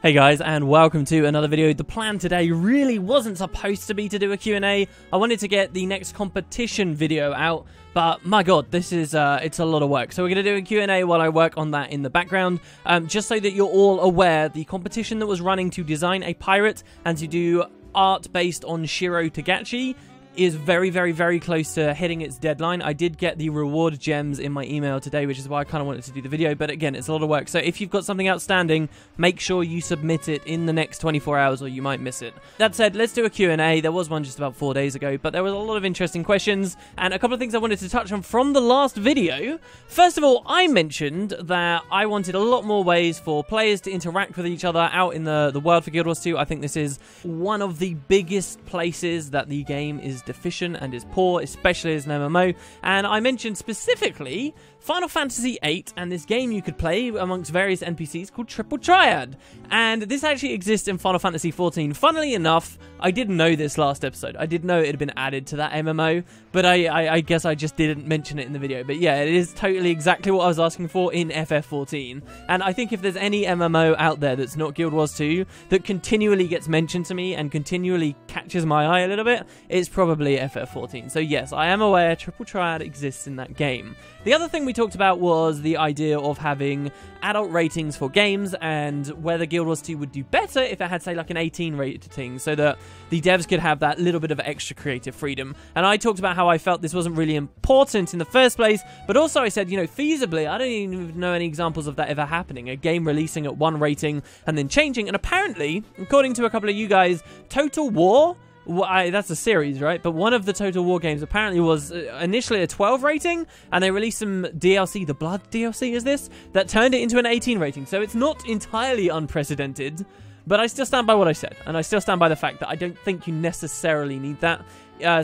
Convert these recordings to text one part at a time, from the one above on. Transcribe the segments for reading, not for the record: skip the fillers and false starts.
Hey guys, and welcome to another video. The plan today really wasn't supposed to be to do a Q&A. I wanted to get the next competition video out, but my god, this is it's a lot of work. So we're going to do a Q&A while I work on that in the background, just so that you're all aware. The competition that was running to design a pirate and to do art based on Shiro Togashi is very close to hitting its deadline. I did get the reward gems in my email today, which is why I kind of wanted to do the video, but again, it's a lot of work. So if you've got something outstanding, make sure you submit it in the next 24 hours or you might miss it. That said, let's do a Q&A. There was one just about 4 days ago, but there was a lot of interesting questions and a couple of things I wanted to touch on from the last video. First of all, I mentioned that I wanted a lot more ways for players to interact with each other out in the world for Guild Wars 2. I think this is one of the biggest places that the game is deficient and is poor, especially as an MMO, and I mentioned specifically Final Fantasy VIII and this game you could play amongst various NPCs called Triple Triad, and this actually exists in Final Fantasy XIV. Funnily enough, I didn't know this last episode. I did know it had been added to that MMO, but I guess I just didn't mention it in the video. But yeah, it is totally exactly what I was asking for in FF14, and I think if there's any MMO out there that's not Guild Wars 2 that continually gets mentioned to me and continually catches my eye a little bit, it's probably FF14. So yes, I am aware Triple Triad exists in that game. The other thing we talked about was the idea of having adult ratings for games and whether Guild Wars 2 would do better if it had, say, like an 18 rating, so that the devs could have that little bit of extra creative freedom. And I talked about how I felt this wasn't really important in the first place, but also I said, you know, feasibly, I don't even know any examples of that ever happening. A game releasing at one rating and then changing, and apparently, according to a couple of you guys, Total War, that's a series, right? But one of the Total War games apparently was initially a 12 rating, and they released some DLC, the Blood DLC is this, that turned it into an 18 rating. So it's not entirely unprecedented, but I still stand by what I said, and I still stand by the fact that I don't think you necessarily need that.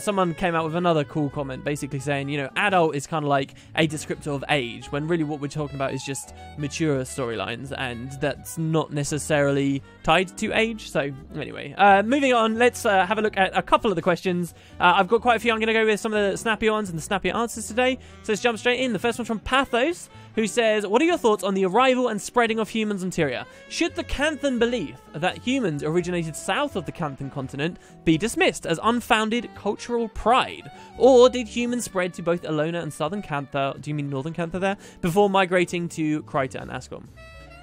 Someone came out with another cool comment basically saying, you know, adult is kind of like a descriptor of age, when really what we're talking about is just mature storylines, and that's not necessarily tied to age. So anyway, moving on, let's have a look at a couple of the questions. I've got quite a few. I'm going to go with some of the snappier ones and the snappier answers today. So let's jump straight in. The first one's from Pathos, who says, what are your thoughts on the arrival and spreading of humans on Tyria? Should the Canthan belief that humans originated south of the Canthan continent be dismissed as unfounded cultural pride? Or did humans spread to both Elona and southern Cantha, do you mean northern Cantha there, before migrating to Kryta and Ascom?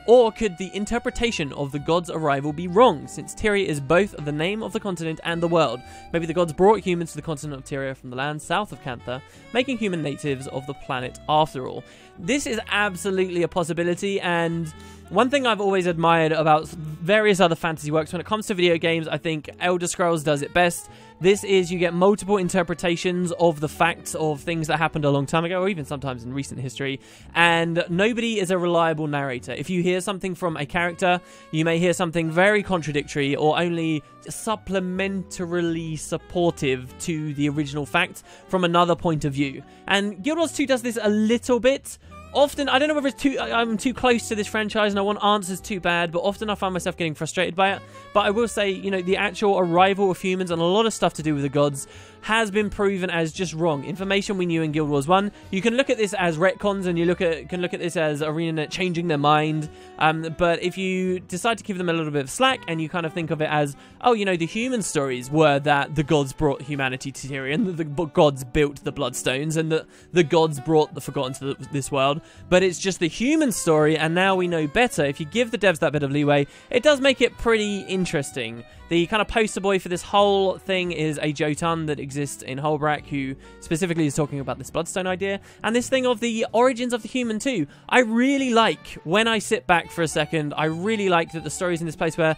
Or could the interpretation of the gods' arrival be wrong, since Tyria is both the name of the continent and the world? Maybe the gods brought humans to the continent of Tyria from the land south of Cantha, making human natives of the planet after all. This is absolutely a possibility, and one thing I've always admired about various other fantasy works when it comes to video games, I think Elder Scrolls does it best. This is, you get multiple interpretations of the facts of things that happened a long time ago, or even sometimes in recent history, and nobody is a reliable narrator. If you hear something from a character, you may hear something very contradictory or only supplementarily supportive to the original fact from another point of view. And Guild Wars 2 does this a little bit. Often, I don't know whether I'm too close to this franchise and I want answers too bad, but often I find myself getting frustrated by it. But I will say, you know, the actual arrival of humans and a lot of stuff to do with the gods has been proven as just wrong. Information we knew in Guild Wars 1. You can look at this as retcons, and you can look at this as ArenaNet changing their mind. But if you decide to give them a little bit of slack and you kind of think of it as, oh, you know, the human stories were that the gods brought humanity to Tyria, and the gods built the Bloodstones, and the gods brought the Forgotten to this world, but it's just the human story, and now we know better. If you give the devs that bit of leeway, it does make it pretty interesting. The kind of poster boy for this whole thing is a Jotun that exists in Holbrook, who specifically is talking about this Bloodstone idea, and this thing of the origins of the human too. I really like, when I sit back for a second, I really like that the story's in this place where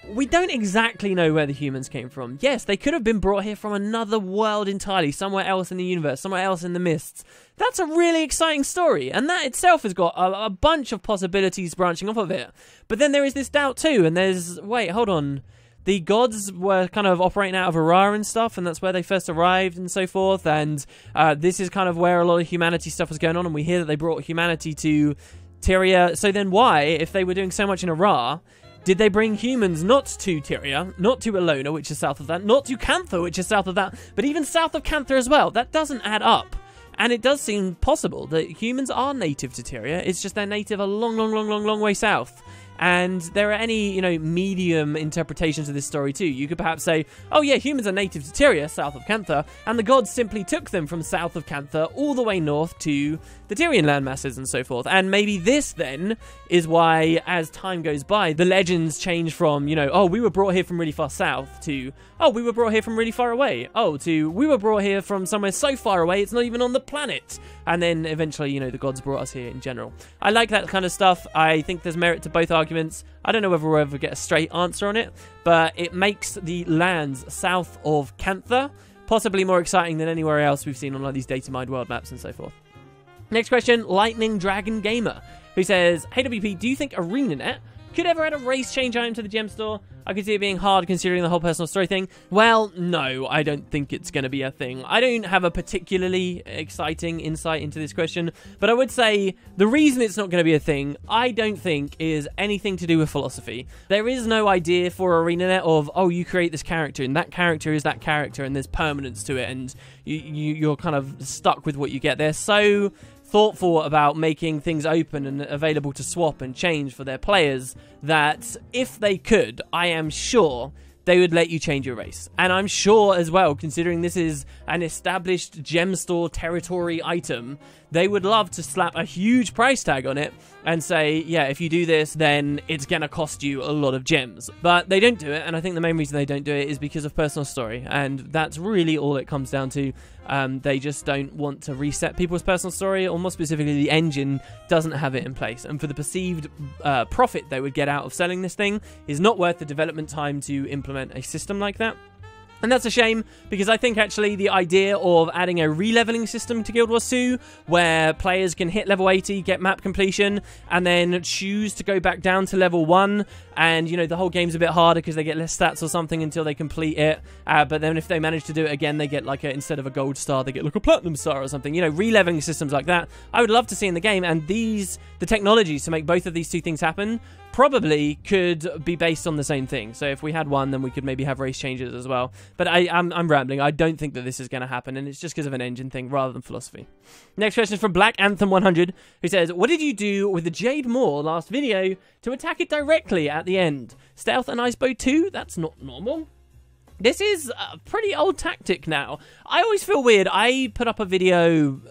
we don't exactly know where the humans came from. Yes, they could have been brought here from another world entirely, somewhere else in the universe, somewhere else in the mists. That's a really exciting story, and that itself has got a bunch of possibilities branching off of it. But then there is this doubt too, and there's, wait, hold on. The gods were kind of operating out of Aurora and stuff, and that's where they first arrived and so forth, and this is kind of where a lot of humanity stuff was going on, and we hear that they brought humanity to Tyria. So then why, if they were doing so much in Aurora, did they bring humans not to Tyria, not to Elona, which is south of that, not to Cantha, which is south of that, but even south of Cantha as well? That doesn't add up. And it does seem possible that humans are native to Tyria. It's just they're native a long way south. And there are any, medium interpretations of this story too. You could perhaps say, oh yeah, humans are native to Tyria, south of QandA, and the gods simply took them from south of QandA all the way north to the Tyrian landmasses and so forth. And maybe this then is why, as time goes by, the legends change from, oh, we were brought here from really far south to, oh, we were brought here from really far away. Oh, to, we were brought here from somewhere so far away, it's not even on the planet. And then eventually, the gods brought us here in general. I like that kind of stuff. I think there's merit to both arguments. I don't know whether we'll ever get a straight answer on it, but it makes the lands south of QandA possibly more exciting than anywhere else we've seen on like these data mined world maps and so forth. Next question, Lightning Dragon Gamer, who says, hey WP, do you think ArenaNet could ever add a race change item to the gem store? I could see it being hard considering the whole personal story thing. Well, no, I don't think it's going to be a thing. I don't have a particularly exciting insight into this question, but I would say the reason it's not going to be a thing, I don't think is anything to do with philosophy. There is no idea for ArenaNet of, oh, you create this character, and that character is that character, and there's permanence to it, and you're kind of stuck with what you get. They're so thoughtful about making things open and available to swap and change for their players that if they could, I am sure they would let you change your race. And I'm sure as well, considering this is an established gem store territory item, they would love to slap a huge price tag on it and say, yeah, if you do this, then it's going to cost you a lot of gems. But they don't do it, and I think the main reason they don't do it is because of personal story, and that's really all it comes down to. They just don't want to reset people's personal story, or more specifically, the engine doesn't have it in place. And for the perceived profit they would get out of selling this thing is not worth the development time to implement a system like that. And that's a shame, because I think actually the idea of adding a re-leveling system to Guild Wars 2, where players can hit level 80, get map completion, and then choose to go back down to level 1, and, the whole game's a bit harder because they get less stats or something until they complete it, but then if they manage to do it again, they get, like, instead of a gold star, they get, like, a platinum star or something. Re-leveling systems like that, I would love to see in the game, and the technologies to make both of these two things happen probably could be based on the same thing. So if we had one, then we could maybe have race changes as well. But I'm rambling. I don't think that this is going to happen, and it's just because of an engine thing rather than philosophy. Next question is from Black Anthem 100, who says, what did you do with the Jade Maw last video to attack it directly at the end? Stealth and Icebow 2? That's not normal. This is a pretty old tactic now. I always feel weird. I put up a video,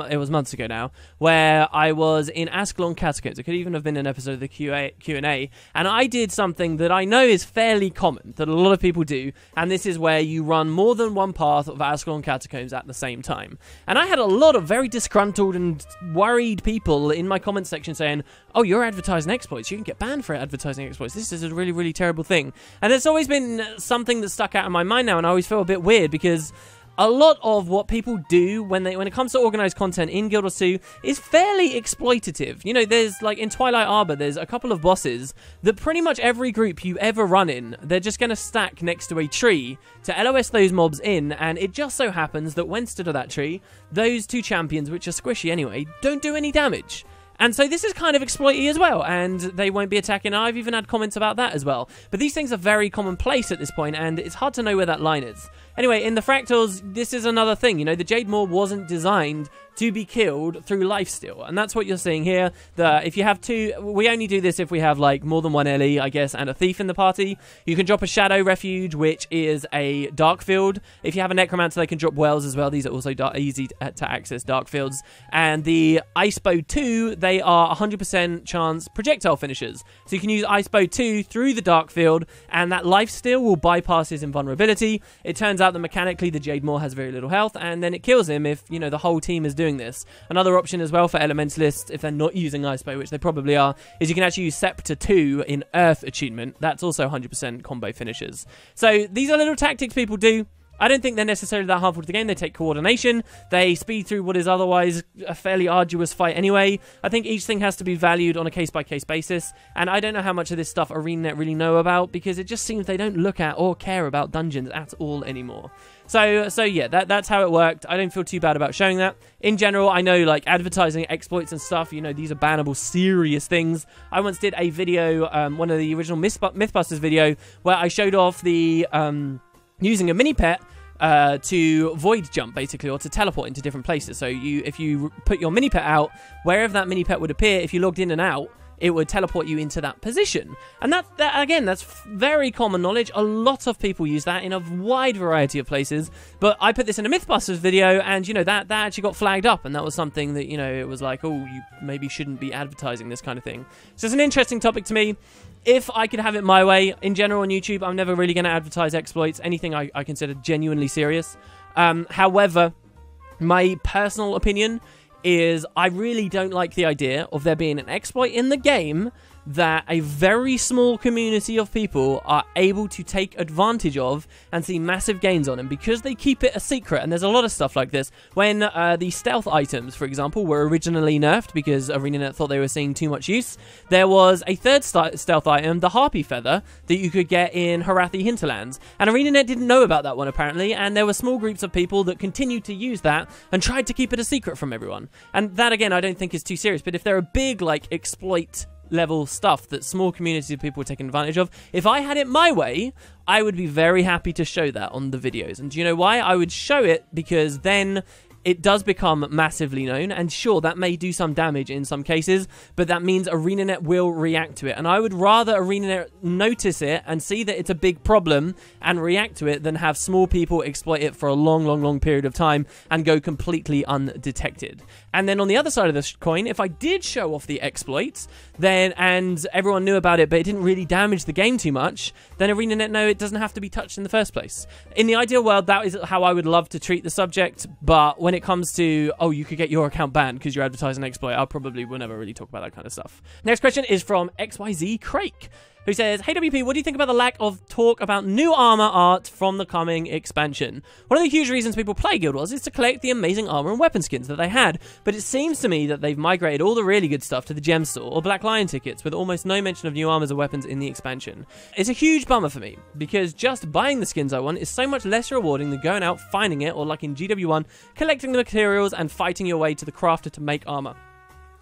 it was months ago now, where I was in Ascalon Catacombs. It could even have been an episode of the Q&A. And I did something that I know is fairly common, that a lot of people do. And this is where you run more than one path of Ascalon Catacombs at the same time. And I had a lot of very disgruntled and worried people in my comment section saying, oh, you're advertising exploits. You can get banned for advertising exploits. This is a really, really terrible thing. And it's always been something that stuck out in my mind now, and I always feel a bit weird because a lot of what people do when it comes to organized content in Guild Wars 2 is fairly exploitative. There's like in Twilight Arbor, there's a couple of bosses that pretty much every group you ever run in, they're just going to stack next to a tree to LOS those mobs in, and it just so happens that when stood at that tree, those two champions, which are squishy anyway, don't do any damage. And so this is kind of exploity as well, and they won't be attacking. I've even had comments about that as well. But these things are very commonplace at this point, and it's hard to know where that line is. Anyway, in the fractals, this is another thing. The Jade Maw wasn't designed to be killed through lifesteal, and that's what you're seeing here. If you have two, we only do this if we have like more than one LE, I guess, and a thief in the party. You can drop a Shadow Refuge, which is a dark field. If you have a Necromancer, they can drop wells as well. These are also easy to access dark fields. And the Icebow 2, they are 100% chance projectile finishers. So you can use Icebow 2 through the dark field, and that lifesteal will bypass his invulnerability. It turns out that mechanically the Jade Maw has very little health, and then it kills him if, the whole team is doing this. Another option as well for Elementalists, if they're not using Icebow, which they probably are, is you can actually use Scepter 2 in Earth Attunement. That's also 100% combo finishers. So these are little tactics people do. I don't think they're necessarily that harmful to the game. They take coordination. They speed through what is otherwise a fairly arduous fight anyway. I think each thing has to be valued on a case-by-case basis, and I don't know how much of this stuff ArenaNet really know about, because it just seems they don't look at or care about dungeons at all anymore. So yeah, that's how it worked. I don't feel too bad about showing that. In general, I know, like, advertising exploits and stuff, these are bannable, serious things. I once did a video, one of the original Mythbusters video, where I showed off the using a mini-pet to void jump, basically, or to teleport into different places. So if you put your mini-pet out, wherever that mini-pet would appear, if you logged in and out, it would teleport you into that position. And that again, that's very common knowledge. A lot of people use that in a wide variety of places. But I put this in a Mythbusters video, and you know that actually got flagged up, and that was something that, you know, it was like, oh, you maybe shouldn't be advertising this kind of thing. So it's an interesting topic to me. If I could have it my way, in general on YouTube, I'm never really going to advertise exploits, anything I consider genuinely serious. However, my personal opinion is I really don't like the idea of there being an exploit in the game that a very small community of people are able to take advantage of and see massive gains on. And because they keep it a secret, and there's a lot of stuff like this, when the stealth items, for example, were originally nerfed because ArenaNet thought they were seeing too much use, there was a third stealth item, the Harpy Feather, that you could get in Harathi Hinterlands. And ArenaNet didn't know about that one, apparently, and there were small groups of people that continued to use that and tried to keep it a secret from everyone. And that, again, I don't think is too serious, but if there are big, like, exploit level stuff that small communities of people are taking advantage of, if I had it my way, I would be very happy to show that on the videos. And do you know why? I would show it because then it does become massively known, and sure, that may do some damage in some cases, but that means ArenaNet will react to it. And I would rather ArenaNet notice it and see that it's a big problem and react to it than have small people exploit it for a long period of time and go completely undetected. And then on the other side of this coin, if I did show off the exploits, then, and everyone knew about it, but it didn't really damage the game too much, then ArenaNet know it doesn't have to be touched in the first place. In the ideal world, that is how I would love to treat the subject, but when it comes to, oh, you could get your account banned because you're advertising an exploit, I probably will never really talk about that kind of stuff. Next question is from XYZ Crake, who says, hey WP, what do you think about the lack of talk about new armor art from the coming expansion? One of the huge reasons people play Guild Wars is to collect the amazing armor and weapon skins that they had, but it seems to me that they've migrated all the really good stuff to the gem store or Black Lion tickets, with almost no mention of new armors or weapons in the expansion. It's a huge bummer for me, because just buying the skins I want is so much less rewarding than going out, finding it, or like in GW1, collecting the materials and fighting your way to the crafter to make armor.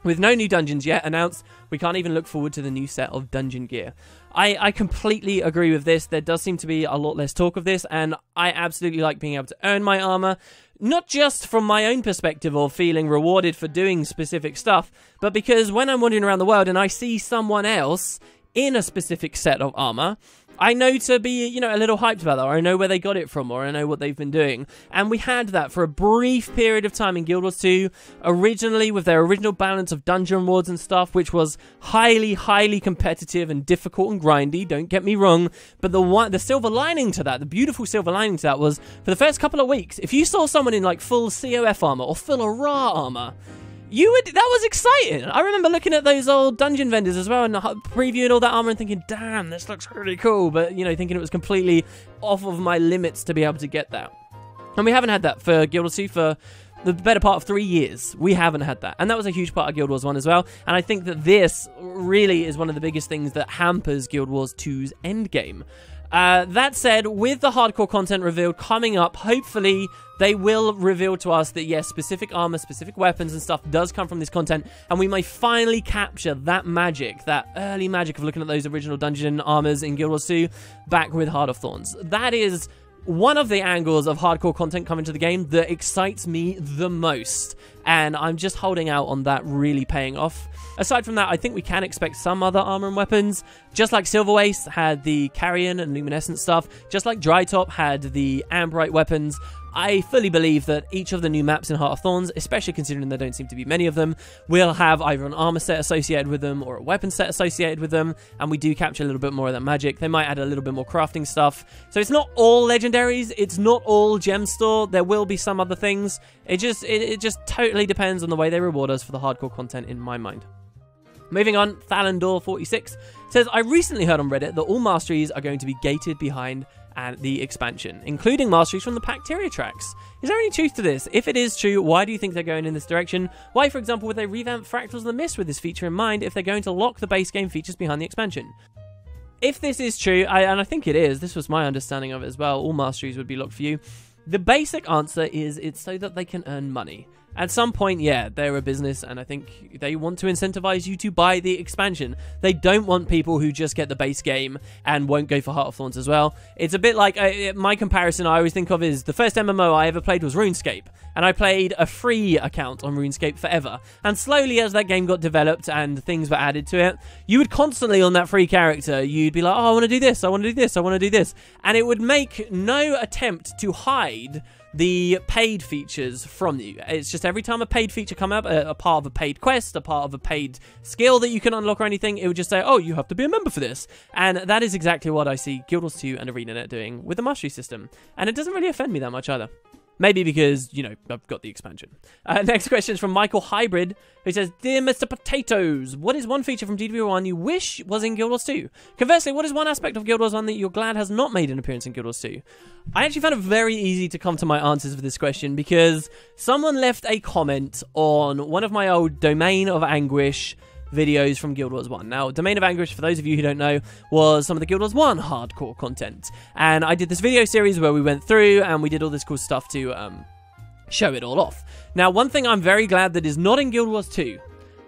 With no new dungeons yet announced, we can't even look forward to the new set of dungeon gear. I completely agree with this. There does seem to be a lot less talk of this, and I absolutely like being able to earn my armor, not just from my own perspective of feeling rewarded for doing specific stuff, but because when I'm wandering around the world and I see someone else in a specific set of armor, I know to be, you know, a little hyped about that, or I know where they got it from, or I know what they've been doing. And we had that for a brief period of time in Guild Wars 2, originally with their original balance of dungeon rewards and stuff, which was highly competitive and difficult and grindy, don't get me wrong, but the silver lining to that, the beautiful silver lining to that was, for the first couple of weeks, if you saw someone in like full COF armor or full Ara armor, that was exciting. I remember looking at those old dungeon vendors as well and previewing all that armor and thinking, damn, this looks really cool, but, you know, thinking it was completely off of my limits to be able to get that. And we haven't had that for Guild Wars 2 for the better part of 3 years. We haven't had that. And that was a huge part of Guild Wars 1 as well. And I think that this really is one of the biggest things that hampers Guild Wars 2's endgame. That said, with the hardcore content revealed coming up, hopefully they will reveal to us that, yes, specific armor, specific weapons and stuff does come from this content, and we may finally capture that magic, that early magic of looking at those original dungeon armors in Guild Wars 2 back with Heart of Thorns. That is one of the angles of hardcore content coming to the game that excites me the most, and I'm just holding out on that really paying off. Aside from that, I think we can expect some other armor and weapons. Just like Silver Waste had the Carrion and Luminescent stuff, just like Dry Top had the Amberite weapons, I fully believe that each of the new maps in Heart of Thorns, especially considering there don't seem to be many of them, will have either an armor set associated with them or a weapon set associated with them, and we do capture a little bit more of that magic. They might add a little bit more crafting stuff. So it's not all legendaries, it's not all gem store, there will be some other things. It just totally depends on the way they reward us for the hardcore content in my mind. Moving on, Thalandor46 says, I recently heard on Reddit that all Masteries are going to be gated behind the expansion, including Masteries from the Tyria tracks. Is there any truth to this? If it is true, why do you think they're going in this direction? Why, for example, would they revamp Fractals of the Mist with this feature in mind if they're going to lock the base game features behind the expansion? If this is true, and I think it is, this was my understanding of it as well, all Masteries would be locked for you. The basic answer is it's so that they can earn money. At some point, yeah, they're a business, and I think they want to incentivize you to buy the expansion. They don't want people who just get the base game and won't go for Heart of Thorns as well. It's a bit like, my comparison I always think of is, the first MMO I ever played was RuneScape, and I played a free account on RuneScape forever. And slowly, as that game got developed and things were added to it, you would constantly, on that free character, you'd be like, oh, I want to do this, I want to do this, I want to do this. And it would make no attempt to hide the paid features from you. It's just every time a paid feature come up, a part of a paid quest, a part of a paid skill that you can unlock or anything, it would just say, oh, you have to be a member for this. And that is exactly what I see Guild Wars 2 and ArenaNet doing with the Mastery system. And it doesn't really offend me that much either. Maybe because, you know, I've got the expansion. Next question is from Michael Hybrid, who says, Dear Mr. Potatoes, what is one feature from GW 1 you wish was in Guild Wars 2? Conversely, what is one aspect of Guild Wars 1 that you're glad has not made an appearance in Guild Wars 2? I actually found it very easy to come to my answers for this question because someone left a comment on one of my old Domain of Anguish videos from Guild Wars 1. Now, Domain of Anguish, for those of you who don't know, was some of the Guild Wars 1 hardcore content. And I did this video series where we went through and we did all this cool stuff to show it all off. Now, one thing I'm very glad that is not in Guild Wars 2,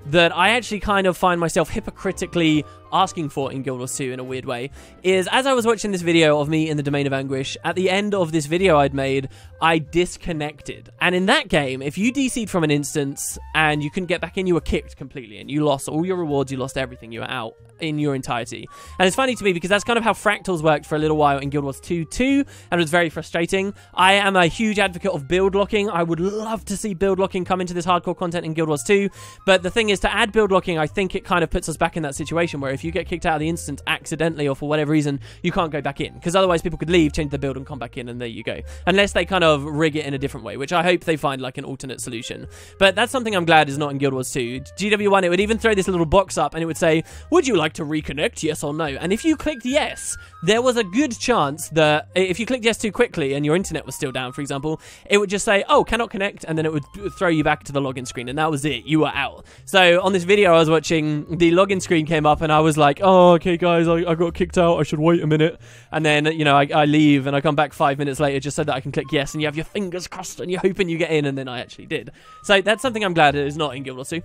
that I actually kind of find myself hypocritically asking for in Guild Wars 2 in a weird way, is as I was watching this video of me in the Domain of Anguish, at the end of this video I'd made, I disconnected. And in that game, if you DC'd from an instance and you couldn't get back in, you were kicked completely and you lost all your rewards, you lost everything, you were out in your entirety. And it's funny to me because that's kind of how fractals worked for a little while in Guild Wars 2 too, and it was very frustrating. I am a huge advocate of build locking. I would love to see build locking come into this hardcore content in Guild Wars 2, but the thing is, to add build locking, I think it kind of puts us back in that situation where if you get kicked out of the instance accidentally or for whatever reason, you can't go back in, because otherwise people could leave, change the build and come back in, and there you go. Unless they kind of rig it in a different way, which I hope they find like an alternate solution. But that's something I'm glad is not in Guild Wars 2. GW1, it would even throw this little box up and it would say, would you like to reconnect, yes or no? And if you clicked yes, there was a good chance that if you clicked yes too quickly and your internet was still down, for example, it would just say, oh, cannot connect, and then it would throw you back to the login screen, and that was it. You were out. So on this video I was watching, the login screen came up and I was like, oh, okay guys, I got kicked out, I should wait a minute. And then, you know, I leave and I come back 5 minutes later just so that I can click yes, and you have your fingers crossed and you're hoping you get in, and then I actually did. So that's something I'm glad it is not in Guild Wars 2.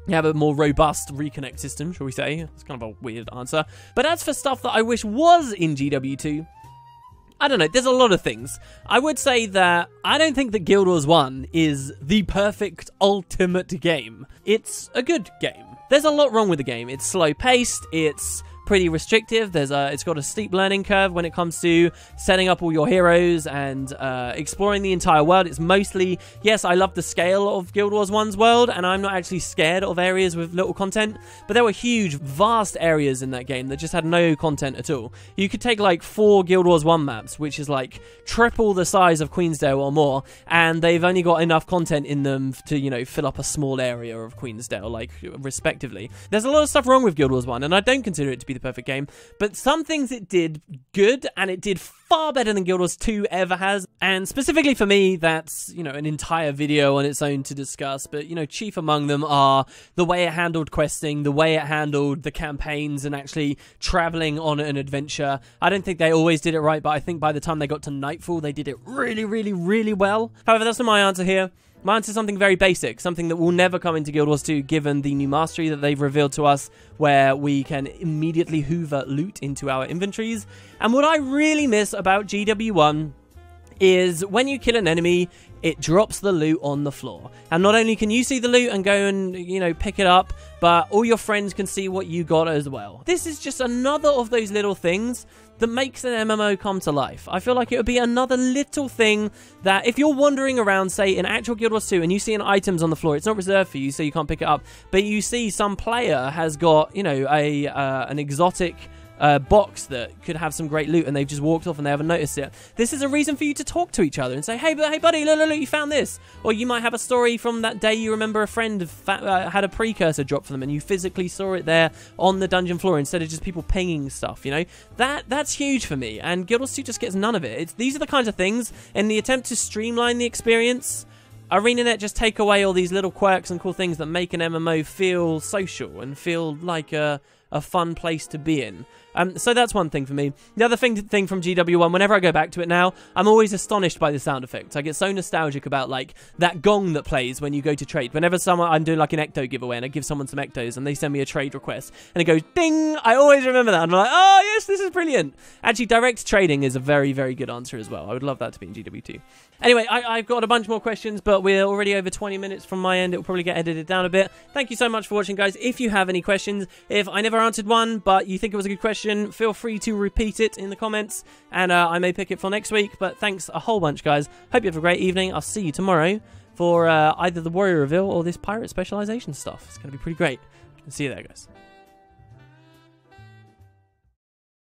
You have a more robust reconnect system, shall we say. It's kind of a weird answer. But as for stuff that I wish was in GW2, I don't know, there's a lot of things. I would say that I don't think that Guild Wars 1 is the perfect ultimate game. It's a good game. There's a lot wrong with the game. It's slow-paced, it's pretty restrictive. It's got a steep learning curve when it comes to setting up all your heroes and exploring the entire world. It's mostly, yes, I love the scale of Guild Wars 1's world, and I'm not actually scared of areas with little content, but there were huge, vast areas in that game that just had no content at all. You could take like 4 Guild Wars 1 maps, which is like triple the size of Queensdale or more, and they've only got enough content in them to, you know, fill up a small area of Queensdale, like, respectively. There's a lot of stuff wrong with Guild Wars 1, and I don't consider it to be the perfect game, but some things it did good, and it did far better than Guild Wars 2 ever has. And specifically for me, that's, you know, an entire video on its own to discuss, but, you know, chief among them are the way it handled questing, the way it handled the campaigns and actually traveling on an adventure. I don't think they always did it right, but I think by the time they got to Nightfall, they did it really, really, really well. However, that's not my answer here. My answer is something very basic, something that will never come into Guild Wars 2 given the new mastery that they've revealed to us, where we can immediately hoover loot into our inventories. And what I really miss about GW1 is when you kill an enemy, it drops the loot on the floor. And not only can you see the loot and go and, you know, pick it up, but all your friends can see what you got as well. This is just another of those little things that makes an MMO come to life. I feel like it would be another little thing that if you're wandering around, say, in actual Guild Wars 2 and you see an items on the floor, it's not reserved for you, so you can't pick it up, but you see some player has got, you know, an exotic box that could have some great loot, and they've just walked off and they haven't noticed it. This is a reason for you to talk to each other and say, hey buddy, look, you found this. Or you might have a story from that day you remember a friend had a precursor drop for them and you physically saw it there on the dungeon floor instead of just people pinging stuff, you know? That's huge for me, and Guild Wars 2 just gets none of it. These are the kinds of things, in the attempt to streamline the experience, ArenaNet just take away all these little quirks and cool things that make an MMO feel social and feel like a fun place to be in. So that's one thing for me. The other thing from GW1, whenever I go back to it now, I'm always astonished by the sound effects. I get so nostalgic about like that gong that plays when you go to trade. Whenever I'm doing like an ecto giveaway and I give someone some ectos and they send me a trade request and it goes ding, I always remember that. And I'm like, oh yes, this is brilliant. Actually, direct trading is a very, very good answer as well. I would love that to be in GW2. Anyway, I've got a bunch more questions, but we're already over 20 minutes from my end. It will probably get edited down a bit. Thank you so much for watching, guys. If you have any questions, if I never answered one, but you think it was a good question, feel free to repeat it in the comments, and I may pick it for next week. But thanks a whole bunch, guys. Hope you have a great evening. I'll see you tomorrow for either the warrior reveal or this pirate specialization stuff. It's going to be pretty great. See you there, guys.